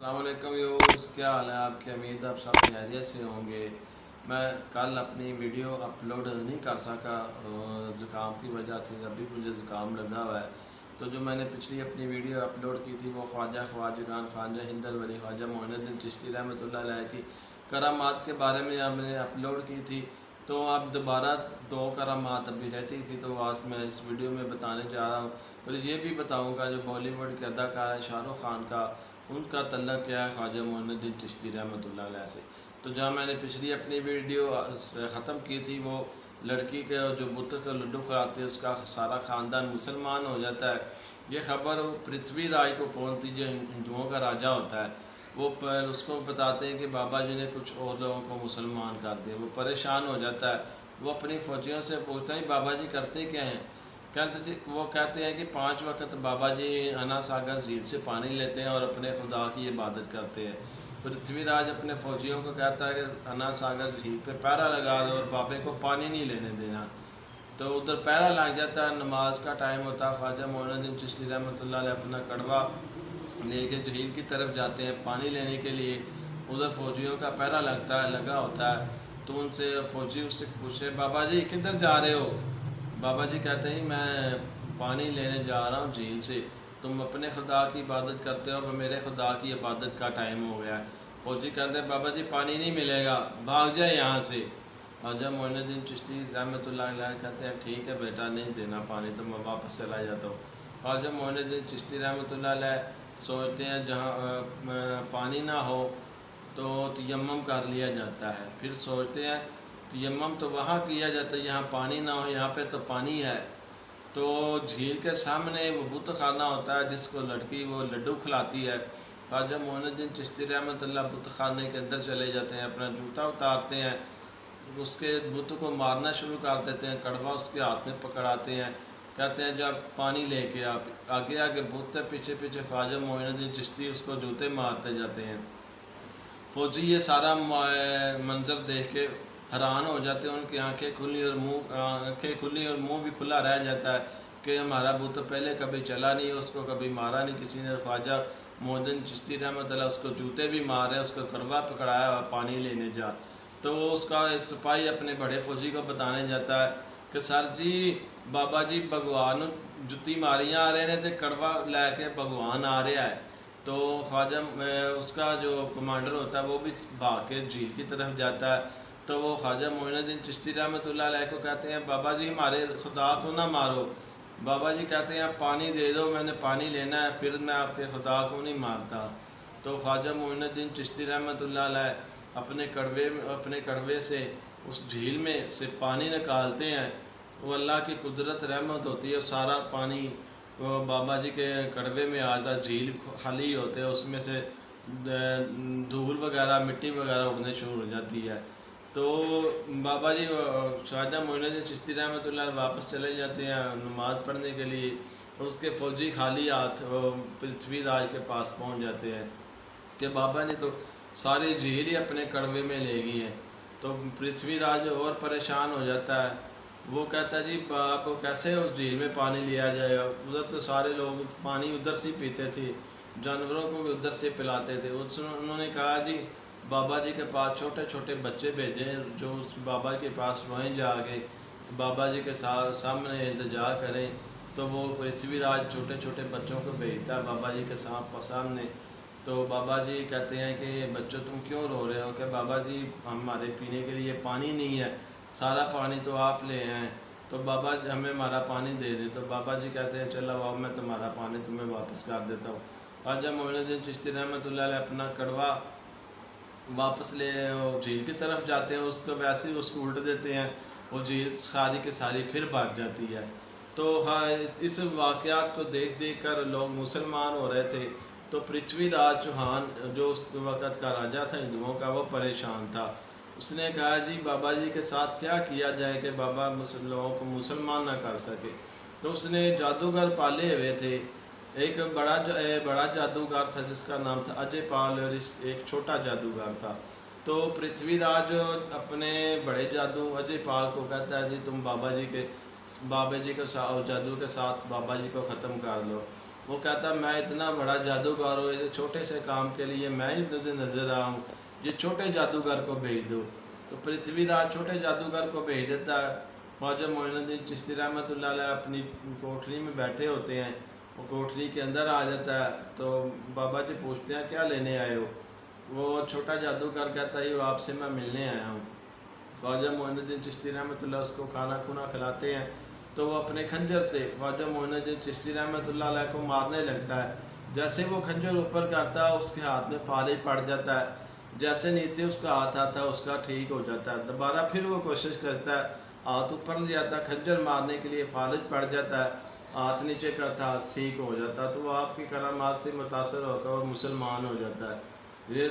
السلام علیکم ویورز، کیا حال ہے آپ کی؟ امید آپ سب خیریت سے ہوں گے۔ میں کل اپنی ویڈیو اپلوڈ نہیں کر سکا، زکام کی وجہ سے ابھی مجھے زکام لگا ہوا ہے۔ تو جو میں نے پچھلی اپنی ویڈیو اپلوڈ کی تھی وہ خواجگان خواجہ ہند ولی خواجہ معین الدین چشتی رحمۃ اللہ علیہ کی کرامات کے بارے میں ہم نے اپلوڈ کی تھی۔ تو اب دوبارہ دو کرامات ابھی رہتی تھی، تو آج میں اس ویڈیو میں بتانے جا رہا ہوں۔ اور یہ بھی بتاؤں گا جو بالی ووڈ کے اداکار ہے شاہ رخ خان کا، ان کا تعلق کیا ہے خواجہ معین الدین چشتی رحمۃ اللہ علیہ سے۔ تو جہاں میں نے پچھلی اپنی ویڈیو ختم کی تھی، وہ لڑکی کے جو بت کا لڈو کھلاتے اس کا سارا خاندان مسلمان ہو جاتا ہے، یہ خبر پرتھوی راج کو پہنچتی جو ہندوؤں کا راجہ ہوتا ہے۔ وہ اس کو بتاتے ہیں کہ بابا جی نے کچھ اور لوگوں کو مسلمان کر دیا۔ وہ پریشان ہو جاتا ہے، وہ اپنی فوجیوں سے پوچھتا ہے بابا جی کرتے کیا ہیں؟ وہ کہتے ہیں کہ 5 وقت بابا جی انا ساگر جھیل سے پانی لیتے ہیں اور اپنے خدا کی عبادت کرتے ہیں۔ پرتھوی راج اپنے فوجیوں کو کہتا ہے کہ انا ساگر جھیل پہ پہرا لگا دو اور بابے کو پانی نہیں لینے دینا۔ تو ادھر پہرا لگ جاتا ہے، نماز کا ٹائم ہوتا ہے، خواجہ معین الدین چشتی رحمۃ اللہ علیہ اپنا کڑوا لے کے جھیل کی طرف جاتے ہیں پانی لینے کے لیے۔ ادھر فوجیوں کا پہرا لگا ہوتا ہے، تو ان سے فوجی اس سے پوچھے بابا جی کدھر جا رہے ہو؟ بابا جی کہتے ہیں میں پانی لینے جا رہا ہوں جھیل سے، تم اپنے خدا کی عبادت کرتے ہو، میرے خدا کی عبادت کا ٹائم ہو گیا ہے۔ فوجی کہتے ہیں بابا جی پانی نہیں ملے گا، بھاگ جائے یہاں سے۔ خواجہ معین الدین چشتی رحمۃ اللہ علیہ کہتے ہیں ٹھیک ہے بیٹا، نہیں دینا پانی تو میں واپس چلا جاتا ہوں۔ خواجہ معین الدین چشتی رحمۃ اللہ علیہ سوچتے ہیں جہاں پانی نہ ہو تو تیمم کر لیا جاتا ہے، پھر سوچتے ہیں تیمم تو وہاں کیا جاتا ہے یہاں پانی نہ ہو، یہاں پہ تو پانی ہے۔ تو جھیل کے سامنے وہ بت خانہ ہوتا ہے جس کو لڑکی وہ لڈو کھلاتی ہے۔ خواجہ معین الدین چشتی رحمۃ اللہ بت خانے کے اندر چلے جاتے ہیں، اپنا جوتا اتارتے ہیں، اس کے بت کو مارنا شروع کر دیتے ہیں، کڑوا اس کے ہاتھ میں پکڑاتے ہیں، کہتے ہیں جب پانی لے کے آپ آگے آگے بت ہے، پیچھے پیچھے خواجہ معین الدین چشتی اس کو جوتے مارتے جاتے ہیں۔ فوجی یہ سارا منظر دیکھ کے حیران ہو جاتے ہیں، ان کی آنکھیں کھلی اور منہ بھی کھلا رہ جاتا ہے کہ ہمارا بت پہلے کبھی چلا نہیں، اس کو کبھی مارا نہیں کسی نے۔ خواجہ معین الدین چشتی رحمۃ اللہ اس کو جوتے بھی مارے، اس کو کڑوا پکڑایا اور پانی لینے جا۔ تو اس کا ایک سپاہی اپنے بڑے فوجی کو بتانے جاتا ہے کہ سر جی بابا جی بھگوان جتی ماریاں آ رہے ہیں تے کڑوا لے کے بھگوان آ رہا ہے۔ تو خواجہ اس کا جو کمانڈر ہوتا ہے وہ بھی بھاگ کے جھیل کی طرف جاتا ہے۔ تو وہ خواجہ معین الدین چشتی رحمۃ اللہ علیہ کو کہتے ہیں بابا جی ہمارے خدا کو نہ مارو۔ بابا جی کہتے ہیں پانی دے دو، میں نے پانی لینا ہے، پھر میں آپ کے خدا کو نہیں مارتا۔ تو خواجہ معین الدین چشتی رحمۃ اللہ علیہ اپنے کڑوے سے اس جھیل میں سے پانی نکالتے ہیں۔ وہ اللہ کی قدرت رحمت ہوتی ہے، سارا پانی وہ بابا جی کے کڑوے میں آتا ہے، جھیل خالی ہوتے ہیں، اس میں سے دھول وغیرہ مٹی وغیرہ اڑنے شروع ہو جاتی ہے۔ تو بابا جی خواجہ معین الدین چشتی رحمۃ اللہ واپس چلے جاتے ہیں نماز پڑھنے کے لیے، اور اس کے فوجی خالی ہاتھ پرتھوی راج کے پاس پہنچ جاتے ہیں کہ بابا نے تو ساری جھیل ہی اپنے کڑوے میں لے گئی ہے۔ تو پرتھوی راج اور پریشان ہو جاتا ہے، وہ کہتا ہے جی آپ کیسے اس جھیل میں پانی لیا جائے گا؟ ادھر تو سارے لوگ پانی ادھر سے پیتے تھے، جانوروں کو بھی ادھر سے پلاتے تھے۔ انہوں نے کہا جی بابا جی کے پاس چھوٹے چھوٹے بچے بھیجیں جو اس بابا کے پاس وہیں جا کے بابا جی کے سامنے التجا کریں۔ تو وہ پرتھوی راج چھوٹے چھوٹے بچوں کو بھیجتا ہے بابا جی کے سامنے۔ تو بابا جی کہتے ہیں کہ بچوں تم کیوں رو رہے ہو؟ کہ بابا جی ہمارے پینے کے لیے پانی نہیں ہے، سارا پانی تو آپ لے آئیں، تو بابا جی ہمیں ہمارا پانی دے دے۔ تو بابا جی کہتے ہیں چلو آؤ میں تمہارا پانی تمہیں واپس کر دیتا ہوں۔ خواجہ معین الدین چشتی رحمۃ اللہ علیہ اپنا کڑوا واپس لے جھیل کی طرف جاتے ہیں، اس کو ویسے ہی اس کو الٹ دیتے ہیں، وہ جھیل ساری کی ساری پھر بھاگ جاتی ہے۔ تو اس واقعات کو دیکھ دیکھ کر لوگ مسلمان ہو رہے تھے۔ تو پرتھوی راج چوہان جو اس وقت کا راجہ تھا ہندوؤں کا، وہ پریشان تھا۔ اس نے کہا جی بابا جی کے ساتھ کیا کیا جائے کہ بابا لوگوں کو مسلمان نہ کر سکے۔ تو اس نے جادوگر پالے ہوئے تھے، ایک بڑا جادوگر تھا جس کا نام تھا اجے پال، اور ایک چھوٹا جادوگر تھا۔ تو پرتھوی راج اپنے بڑے اجے پال کو کہتا ہے جی تم بابا جی کے جادو کے ساتھ بابا جی کو ختم کر دو۔ وہ کہتا میں اتنا بڑا جادوگر ہوں، اس چھوٹے سے کام کے لیے میں ہی تجھے نظر آیا ہوں، یہ چھوٹے جادوگر کو بھیج دو۔ تو پرتھوی راج چھوٹے جادوگر کو بھیج دیتا ہے۔ خواجہ معین الدین چشتی رحمۃ اللہ علیہ اپنی کوٹھری میں بیٹھے ہوتے ہیں، وہ کوٹھری کے اندر آ جاتا ہے۔ تو بابا جی پوچھتے ہیں کیا لینے آئے ہو؟ وہ چھوٹا جادوگر کہتا ہے وہ آپ سے میں ملنے آیا ہوں۔ خواجہ معین الدین چشتی رحمۃ اللہ اس کو کھانا کھونا کھلاتے ہیں، تو وہ اپنے کھنجر سے خواجہ معین الدین چشتی رحمۃ اللہ علیہ کو مارنے لگتا ہے۔ جیسے وہ کھنجر اوپر کرتا ہے اس کے ہاتھ میں فالج پڑ جاتا ہے، جیسے نیچے اس کا ہاتھ آتا ہے اس کا ٹھیک ہو جاتا ہے۔ دوبارہ پھر وہ کوشش کرتا ہے، ہاتھ اوپر لے جاتا ہے، کھنجر مارنے کے لیے فالج پڑ جاتا ہے، ہاتھ نیچے کرتا ہے، ٹھیک ہو جاتا ہے۔ تو وہ آپ کی کرامات سے متاثر ہو کر وہ مسلمان ہو جاتا ہے۔ یہ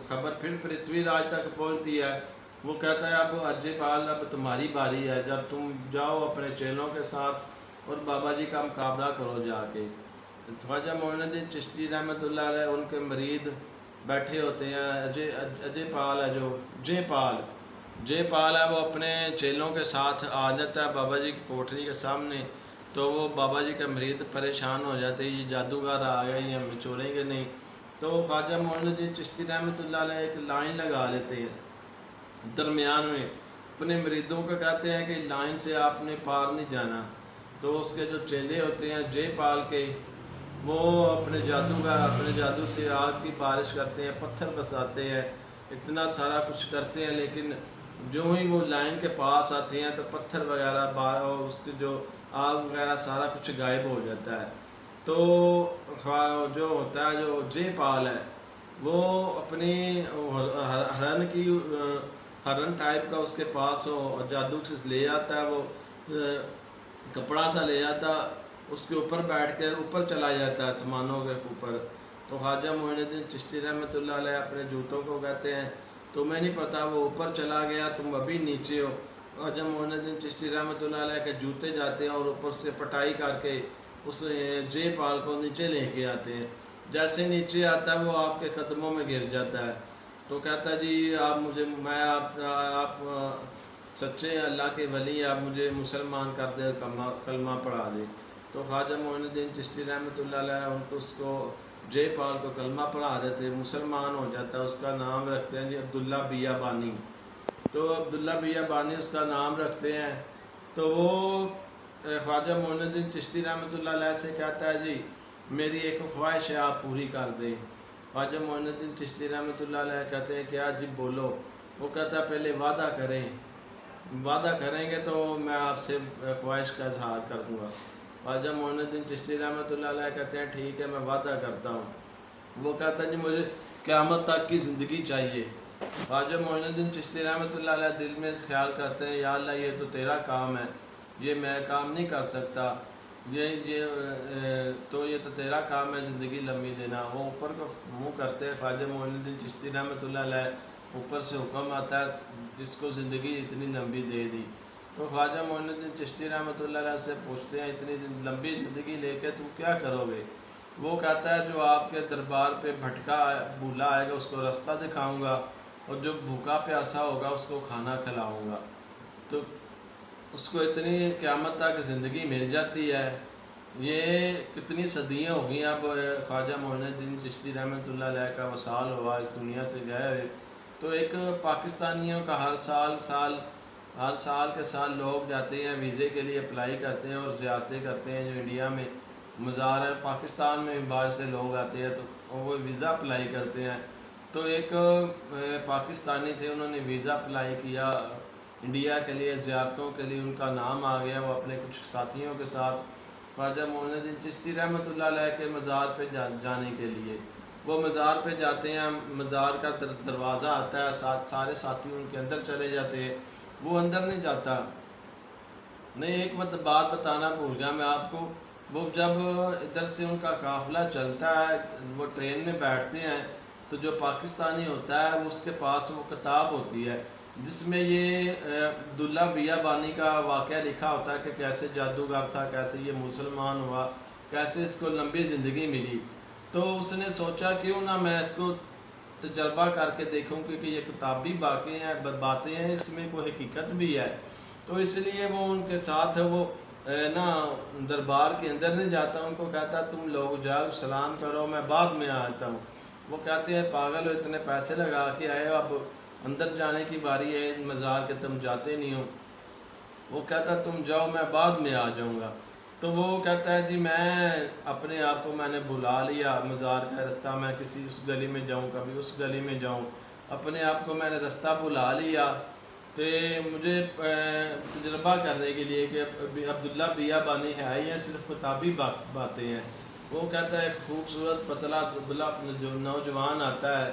خبر پھر پرتھوی راج تک پہنچتی ہے۔ وہ کہتا ہے اب اجے پال اب تمہاری باری ہے، جب تم جاؤ اپنے چیلوں کے ساتھ اور بابا جی کا مقابلہ کرو جا کے۔ خواجہ معین الدین چشتی رحمۃ اللہ علیہ ان کے مرید بیٹھے ہوتے ہیں، اجے پال ہے جو جے پال ہے، وہ اپنے چیلوں کے ساتھ آ جاتا ہے بابا جی کی کوٹھری کے سامنے۔ تو وہ بابا جی کا مرید پریشان ہو جاتے ہیں، یہ جادوگر آ گئے، یہ ہمیں چھوڑیں گے نہیں۔ تو خواجہ معین الدین چشتی رحمۃ اللہ علیہ ایک لائن لگا لیتے ہیں درمیان میں، اپنے مریدوں کو کہتے ہیں کہ لائن سے آپ نے پار نہیں جانا۔ تو اس کے جو چیلے ہوتے ہیں جے پال کے، وہ اپنے جادو سے آگ کی بارش کرتے ہیں، پتھر برساتے ہیں، اتنا سارا کچھ کرتے ہیں، لیکن جو ہی وہ لائن کے پاس آتے ہیں تو پتھر وغیرہ اس کی جو آگ وغیرہ سارا کچھ غائب ہو جاتا ہے۔ تو جو ہوتا ہے جو جے پال ہے وہ اپنی ہرن ٹائپ کا اس کے پاس ہو اور جادو سے لے آتا ہے، وہ کپڑا سا لے آتا، اس کے اوپر بیٹھ کے اوپر چلا جاتا ہے سامانوں کے اوپر۔ تو خواجہ معین الدین چشتی رحمۃ اللہ علیہ اپنے جوتوں کو کہتے ہیں تمہیں نہیں پتہ وہ اوپر چلا گیا، تم ابھی نیچے ہو۔ خواجہ معین الدین چشتی رحمۃ اللہ علیہ کے جوتے جاتے ہیں اور اوپر سے پٹائی کر کے اس جے پال کو نیچے لے کے آتے ہیں۔ جیسے نیچے آتا ہے وہ آپ کے قدموں میں گر جاتا ہے۔ تو کہتا ہے جی آپ سچے اللہ کے ولی، آپ مجھے مسلمان کر دے، کلمہ پڑھا دے۔ تو خواجہ معین الدین چشتی رحمۃ اللہ علیہ اس کو جے پال کو کلمہ پڑھا دیتے، مسلمان ہو جاتا ہے۔ اس کا نام رکھتے ہیں جی عبداللہ بیابانی۔ تو عبداللہ بیابانی اس کا نام رکھتے ہیں۔ تو وہ خواجہ معین الدین چشتی رحمۃ اللہ علیہ سے کہتا ہے جی میری ایک خواہش ہے آپ پوری کر دیں۔ خواجہ معین الدین چشتی رحمۃ اللہ علیہ کہتے ہیں کیا جی بولو؟ وہ کہتا ہے پہلے وعدہ کریں گے تو میں آپ سے خواہش کا اظہار کر دوں گا۔ خواجہ معین الدین چشتی رحمۃ اللہ علیہ کہتے ہیں ٹھیک ہے میں وعدہ کرتا ہوں۔ وہ کہتا ہے جی مجھے قیامت تک کی زندگی چاہیے۔ خواجہ معین الدین چشتی رحمۃ اللہ علیہ دل میں خیال کرتے ہیں یا اللہ یہ تو تیرا کام ہے، یہ میں کام نہیں کر سکتا، تو یہ تو تیرا کام ہے زندگی لمبی دینا۔ وہ اوپر کو منہ کرتے ہیں، خواجہ معین الدین چشتی رحمۃ اللہ علیہ اوپر سے حکم آتا ہے جس کو زندگی اتنی لمبی دے دی۔ تو خواجہ معین الدین چشتی رحمۃ اللہ علیہ سے پوچھتے ہیں اتنی لمبی زندگی لے کے تم کیا کرو گے؟ وہ کہتا ہے جو آپ کے دربار پہ بھٹکا بھولا آئے گا اس کو رستہ دکھاؤں گا، اور جو بھوکا پیاسا ہوگا اس کو کھانا کھلاؤں گا۔ تو اس کو اتنی قیامت تک زندگی مل جاتی ہے۔ یہ کتنی صدیاں ہو گئی اب خواجہ معین الدین چشتی رحمۃ اللہ علیہ کا وصال ہوا، اس دنیا سے گئے ہوئے۔ تو ایک پاکستانیوں کا ہر سال کے سال لوگ جاتے ہیں ویزے کے لیے اپلائی کرتے ہیں اور زیارتیں کرتے ہیں، جو انڈیا میں مزار ہے، پاکستان میں باہر سے لوگ آتے ہیں تو وہ ویزا اپلائی کرتے ہیں۔ تو ایک پاکستانی تھے، انہوں نے ویزا اپلائی کیا انڈیا کے لیے، زیارتوں کے لیے، ان کا نام آ گیا، وہ اپنے کچھ ساتھیوں کے ساتھ خواجہ معین الدین چشتی رحمۃ اللہ علیہ کے مزار پہ جانے کے لیے وہ مزار پہ جاتے ہیں۔ مزار کا دروازہ آتا ہے، سارے ساتھی ان کے اندر چلے جاتے ہیں، وہ اندر نہیں جاتا۔ نہیں ایک بات بتانا بھول گیا میں آپ کو، وہ جب ادھر سے ان کا قافلہ چلتا ہے، وہ ٹرین میں بیٹھتے ہیں، تو جو پاکستانی ہوتا ہے وہ اس کے پاس وہ کتاب ہوتی ہے جس میں یہ عبداللہ بیابانی کا واقعہ لکھا ہوتا ہے کہ کیسے جادوگر تھا، کیسے یہ مسلمان ہوا، کیسے اس کو لمبی زندگی ملی۔ تو اس نے سوچا کیوں نہ میں اس کو تجربہ کر کے دیکھوں، کیونکہ یہ کتابی باتیں ہیں، اس میں کوئی حقیقت بھی ہے۔ تو اس لیے وہ ان کے ساتھ وہ نا دربار کے اندر نہیں جاتا، ان کو کہتا تم لوگ جاؤ سلام کرو، میں بعد میں آتا ہوں۔ وہ کہتے ہیں پاگل ہو، اتنے پیسے لگا کے آئے ہو، اب اندر جانے کی باری ہے مزار کے، تم جاتے نہیں ہو۔ وہ کہتا تم جاؤ میں بعد میں آ جاؤں گا۔ تو وہ کہتا ہے جی میں اپنے آپ کو میں نے بلا لیا، مزار کا رستہ، میں کسی اس گلی میں جاؤں، کبھی اس گلی میں جاؤں، اپنے آپ کو میں نے رستہ بلا لیا کہ مجھے تجربہ کرنے کے لیے کہ عبداللہ بیابانی ہے ہی ہیں، صرف کتابی باتیں ہیں۔ وہ کہتا ہے ایک خوبصورت پتلا دبلا جو نوجوان آتا ہے،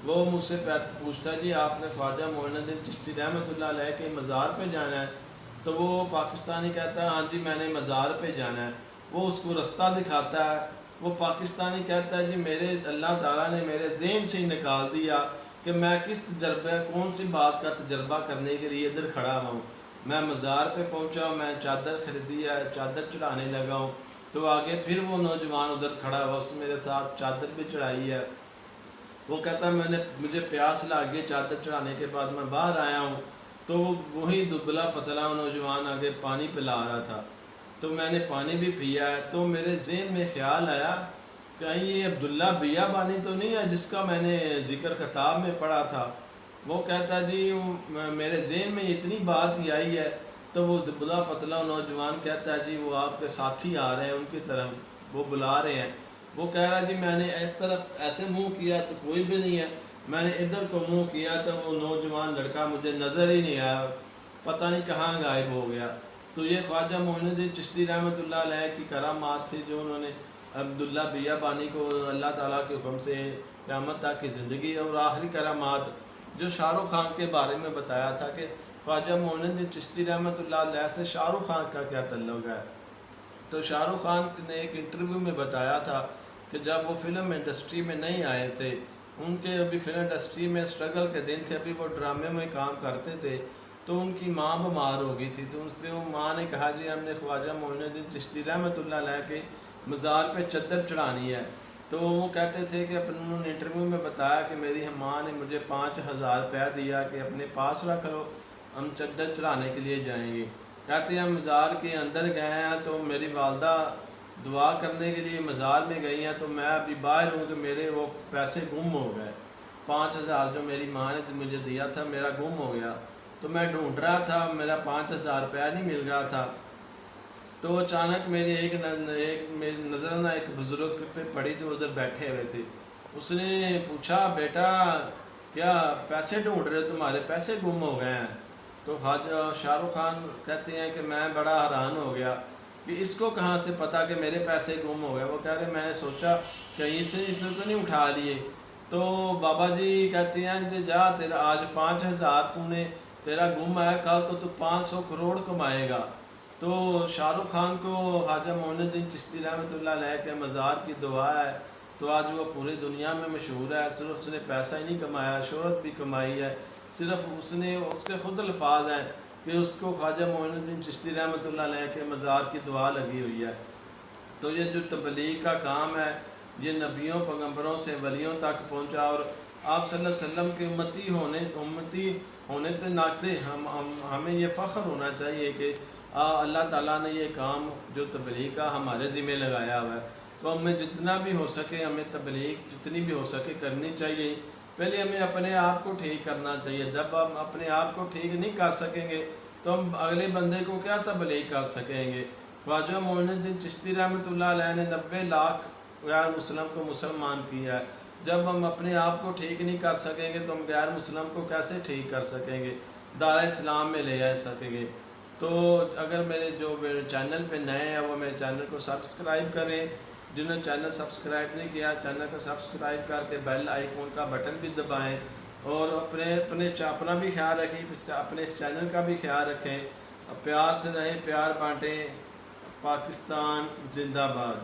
وہ مجھ سے پوچھتا ہے جی آپ نے خواجہ معین الدین چشتی رحمۃ اللہ علیہ کے مزار پہ جانا ہے؟ تو وہ پاکستانی کہتا ہے ہاں جی میں نے مزار پہ جانا ہے۔ وہ اس کو رستہ دکھاتا ہے۔ وہ پاکستانی کہتا ہے جی میرے اللہ تعالیٰ نے میرے ذہن سے ہی نکال دیا کہ میں کس تجربے کون سی بات کا تجربہ کرنے کے لیے ادھر کھڑا ہوں۔ میں مزار پہ پہنچا، میں چادر خریدی ہے، چادر چڑھانے لگا ہوں، تو آگے پھر وہ نوجوان ادھر کھڑا ہوا، اس نے میرے ساتھ چادر بھی چڑھائی ہے۔ وہ کہتا ہے مجھے پیاس لگ گئی، چادر چڑھانے کے بعد میں باہر آیا ہوں، تو وہی دبلا پتلا نوجوان آگے پانی پلا رہا تھا، تو میں نے پانی بھی پیا ہے۔ تو میرے ذہن میں خیال آیا کہیں یہ عبداللہ بیابانی تو نہیں ہے جس کا میں نے ذکر کتاب میں پڑھا تھا؟ وہ کہتا ہے جی میرے ذہن میں اتنی بات ہی آئی ہے۔ تو وہ دبلا پتلا نوجوان کہتا ہے جی وہ آپ کے ساتھی آ رہے ہیں، ان کی طرف وہ بلا رہے ہیں۔ وہ کہہ رہا جی میں نے اس طرف ایسے منہ کیا تو کوئی بھی نہیں ہے، میں نے ادھر کو منہ کیا تو وہ نوجوان لڑکا مجھے نظر ہی نہیں آیا، پتہ نہیں کہاں غائب ہو گیا۔ تو یہ خواجہ معین الدین چشتی رحمۃ اللہ علیہ کی کرامات تھی، جو انہوں نے عبداللہ بیابانی کو اللہ تعالیٰ کے حکم سے قیامت تک کی زندگی، اور آخری کرامات جو شاہ رخ خان کے بارے میں بتایا تھا کہ خواجہ معین الدین چشتی رحمۃ اللہ علیہ سے شاہ رخ خان کا کیا تعلق ہے۔ تو شاہ رخ خان نے ایک انٹرویو میں بتایا تھا کہ جب وہ فلم انڈسٹری میں نہیں آئے تھے، ان کے ابھی فلم انڈسٹری میں اسٹرگل کے دن تھے، ابھی وہ ڈرامے میں کام کرتے تھے، تو ان کی ماں بیمار ہو گئی تھی، تو اس لیے وہ ماں نے کہا جی ہم نے خواجہ معین الدین چشتی رحمۃ اللہ علیہ کے مزار پہ چادر چڑھانی ہے۔ تو وہ کہتے تھے کہ انہوں نے انٹرویو میں بتایا کہ میری ماں نے مجھے 5,000 روپیہ دیا کہ اپنے پاس رکھ لو، ہم چادر چڑھانے کے لیے جائیں گے۔ کہتے ہیں ہم مزار کے اندر گئے ہیں تو میری والدہ دعا کرنے کے لیے مزار میں گئی ہیں، تو میں ابھی باہر ہوں کہ میرے وہ پیسے گم ہو گئے، 5,000 جو میری ماں نے مجھے دیا تھا میرا گم ہو گیا، تو میں ڈھونڈ رہا تھا، میرا 5,000 روپیہ نہیں مل رہا تھا۔ تو اچانک میری ایک نظر نہ ایک بزرگ پہ پڑی جو ادھر بیٹھے ہوئے تھے۔ اس نے پوچھا بیٹا کیا پیسے ڈھونڈ رہے، تمہارے پیسے گم ہو گئے ہیں؟ تو خواجہ شاہ رخ خان کہتے ہیں کہ میں بڑا حیران ہو گیا کہ اس کو کہاں سے پتا کہ میرے پیسے گم ہو گئے۔ وہ کہہ رہے میں نے سوچا کہیں سے اس نے تو نہیں اٹھا لیے۔ تو بابا جی کہتے ہیں کہ جا تیرا آج 5,000 تیرا گم ہے، کل کو تو 500 کروڑ کمائے گا۔ تو شاہ رخ خان کو خواجہ معین الدین چشتی رحمۃ اللہ علیہ کے مزار کی دعا ہے، تو آج وہ پوری دنیا میں مشہور ہے۔ صرف اس نے پیسہ ہی نہیں کمایا، شہرت بھی کمائی ہے۔ صرف اس کے خود الفاظ ہیں کہ اس کو خواجہ معین الدین چشتی رحمۃ اللہ علیہ کے مزار کی دعا لگی ہوئی ہے۔ تو یہ جو تبلیغ کا کام ہے یہ نبیوں پیغمبروں سے ولیوں تک پہنچا، اور آپ صلی اللہ علیہ وسلم کے امتی ہونے کے ناطے ہمیں یہ فخر ہونا چاہیے کہ اللہ تعالیٰ نے یہ کام جو تبلیغ کا ہمارے ذمہ لگایا ہوا ہے، تو ہمیں جتنا بھی ہو سکے ہمیں تبلیغ جتنی بھی ہو سکے کرنی چاہیے۔ پہلے ہمیں اپنے آپ کو ٹھیک کرنا چاہیے، جب ہم اپنے آپ کو ٹھیک نہیں کر سکیں گے تو ہم اگلے بندے کو کیا تبلیغ کر سکیں گے۔ خواجہ معین الدین چشتی رحمۃ اللہ علیہ نے 90 لاکھ غیر مسلم کو مسلمان کیا ہے۔ جب ہم اپنے آپ کو ٹھیک نہیں کر سکیں گے تو ہم غیر مسلم کو کیسے ٹھیک کر سکیں گے، دار اسلام میں لے آ سکیں گے۔ تو اگر میرے چینل پہ نئے ہیں وہ میرے چینل کو سبسکرائب کریں، جنہوں نے چینل سبسکرائب نہیں کیا چینل کو سبسکرائب کر کے بیل آئیکن کا بٹن بھی دبائیں، اور اپنا بھی خیال رکھیں، اپنے اس چینل کا بھی خیال رکھیں۔ پیار سے رہیں، پیار بانٹیں۔ پاکستان زندہ باد۔